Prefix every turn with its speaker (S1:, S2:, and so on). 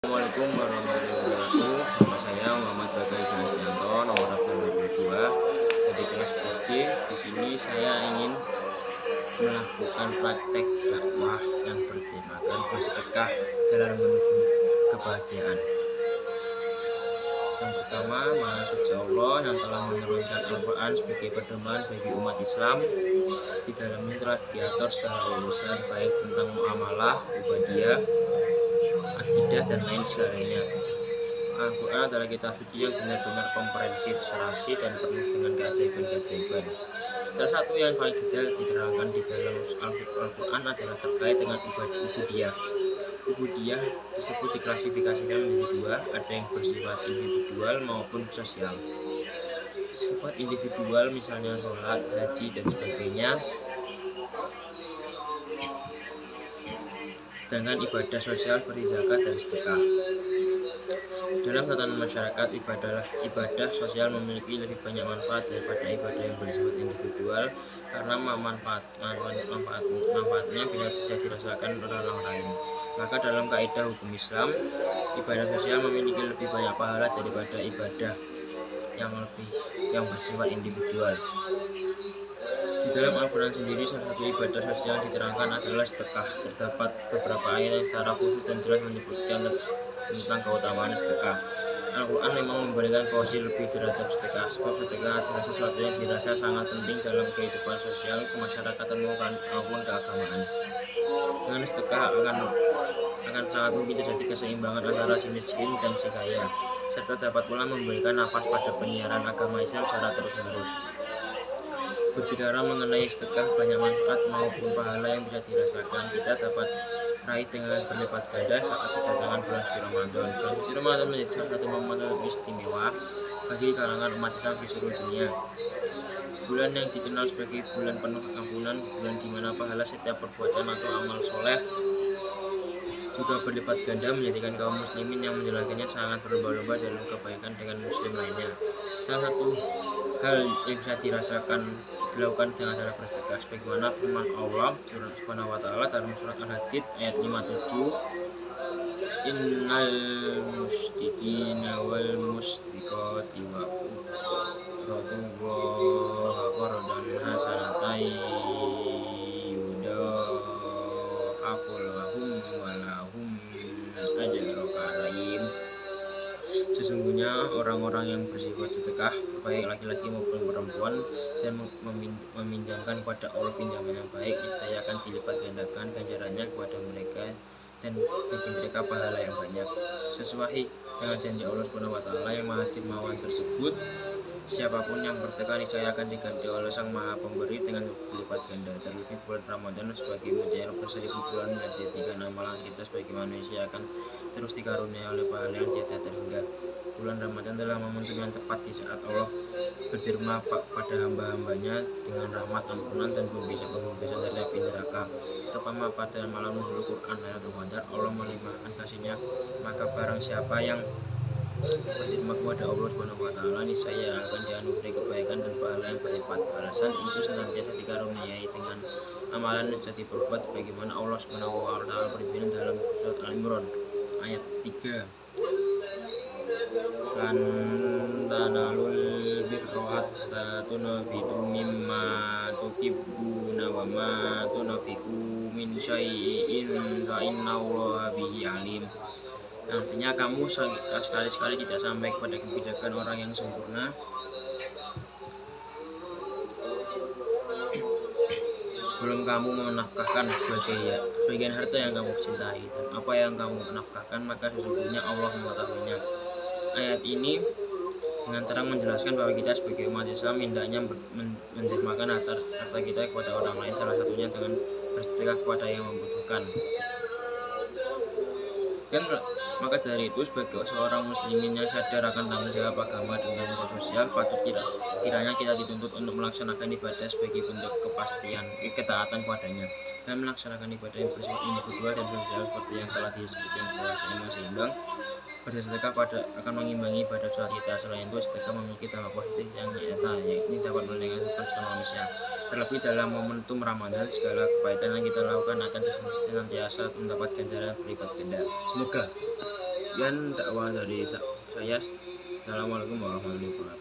S1: Assalamualaikum warahmatullahi wabarakatuh. Nama saya Muhammad Bagai Selastianto, nomor absen 22 dari kelas 11C. Di sini saya ingin melakukan praktek dakwah yang bertemakan bersedekah jalan menuju kebahagiaan. Yang pertama, maha suci Allah yang telah menurunkan Al-Quran sebagai pedoman bagi umat Islam. Di dalamnya telah diatur segala urusan baik tentang muamalah, ibadiyah, akidah, dan lain sebagainya. Al-Quran adalah kitab suci yang benar-benar komprehensif, serasi, dan penuh dengan keajaiban-keajaiban. Salah satu yang paling detail diterangkan di dalam Al-Quran adalah terkait dengan ubudiyah. Ubudiyah tersebut diklasifikasikan menjadi dua, ada yang bersifat individual maupun sosial. Sifat individual misalnya sholat, haji, dan sebagainya. Sedangkan ibadah sosial seperti zakat dan sedekah. Dalam tatanan masyarakat, ibadah sosial memiliki lebih banyak manfaat daripada ibadah yang bersifat individual karena manfaatnya bisa dirasakan oleh orang lain. Maka dalam kaidah hukum Islam, ibadah sosial memiliki lebih banyak pahala daripada ibadah yang bersifat individual. Di dalam Al-Quran sendiri, salah satu ibadah sosial yang diterangkan adalah sedekah. Terdapat beberapa ayat yang secara khusus dan jelas menyebutkan tentang keutamaan sedekah. Al-Quran memang memberikan porsi lebih terhadap sedekah, sebab sedekah adalah sesuatu yang dirasa sangat penting dalam kehidupan sosial, kemasyarakatan maupun keagamaan. Dengan sedekah akan sangat mungkin terjadi keseimbangan antara si miskin dan si kaya, serta dapat pula memberikan nafas pada penyiaran agama Islam secara terus-menerus. Berbicara mengenai sedekah, banyak manfaat maupun pahala yang bisa dirasakan kita dapat raih dengan berlipat ganda saat kedatangan bulan suci Ramadan. Bulan suci Ramadan menjadi salah satu momen istimewa bagi kalangan umat Islam di seluruh dunia. Bulan yang dikenal sebagai bulan penuh ampunan, bulan di mana pahala setiap perbuatan atau amal soleh juga berlipat ganda, menjadikan kaum muslimin yang menjalankannya sangat berlomba-lomba dalam kebaikan dengan muslim lainnya. Salah satu hal yang bisa dilakukan dengan cara bersedekah, sebagaimana firman Allah Subhanahu wa taala dalam surat Al-Hadid ayat 57, innal musyriqina wal musyriqati wa radullah qardan hasanatan yudha'aful lahum wa lahum ajrun karim. Sesungguhnya orang-orang yang bersifat sedekah, baik laki-laki maupun perempuan, dan meminjamkan kepada Allah pinjaman yang baik, niscaya akan dilipat gandakan ganjarannya kepada mereka dan bagi mereka pahala yang banyak. Sesuai dengan janji Allah Subhanahu wa taala yang Maha Dermawan tersebut, siapapun yang bersedekah niscaya akan diganti oleh Sang Maha Pemberi dengan berlipat ganda. Terlebih bulan Ramadan sebagai mutiara berseribu bulan menjadikan amalan kita sebagai manusia akan terus dikaruniai oleh pahala yang tiada terhingga. Bulan Ramadan adalah momentum yang tepat di saat Allah berfirman pada hamba-hambanya dengan rahmat, ampunan, dan pembebasan dari api neraka. Terutama pada malam nuzul Quran Lailatul Qadar, Allah melimpahkan kasih-Nya, maka barang siapa yang berterima kepada Allah Subhanahu wa taala, niscaya akan dianugerahi kebaikan dan pahala yang berlipat. Balasan itu senantiasa dikaruniai dengan amalan yang jadi berbuat, sebagaimana Allah Subhanahu wa taala berfirman dalam surat Al-Imran ayat 3, lan tanalul birra hatta tunfiqu mimma tuhibbuna wa ma tunfiqu min syai'in fa innallaha bihi alim. Artinya kamu sekali-sekali tidak sampai kepada kebijakan orang yang sempurna sebelum kamu menafkahkan sebagian harta yang kamu cintai, dan apa yang kamu nafkahkan maka sesungguhnya Allah mengetahuinya. Ayat ini dengan terang menjelaskan bahwa kita sebagai umat Islam hendaknya mendermakan harta kita kepada orang lain, salah satunya dengan bersedekah kepada yang membutuhkan. Dan maka dari itu, sebagai seorang muslimin yang sadar akan tanggung jawab agama dan tanggung jawab sosial, patut kiranya kita dituntut untuk melaksanakan ibadah sebagai bentuk ketaatan kepadanya, dan melaksanakan ibadah yang bersifat individual dan sosial seperti yang telah disebutkan secara seimbang. Bersedekah akan mengimbangi ibadah sosial kita. Selain itu, sedekah memiliki dampak positif yang nyata, yakni dapat meningkatkan hubungan sesama manusia. Terlebih dalam momentum Ramadan, segala kebaikan yang kita lakukan akan senantiasa mendapat ganjaran berlipat ganda. Semoga Sekian dakwah dari saya. Assalamualaikum warahmatullahi wabarakatuh.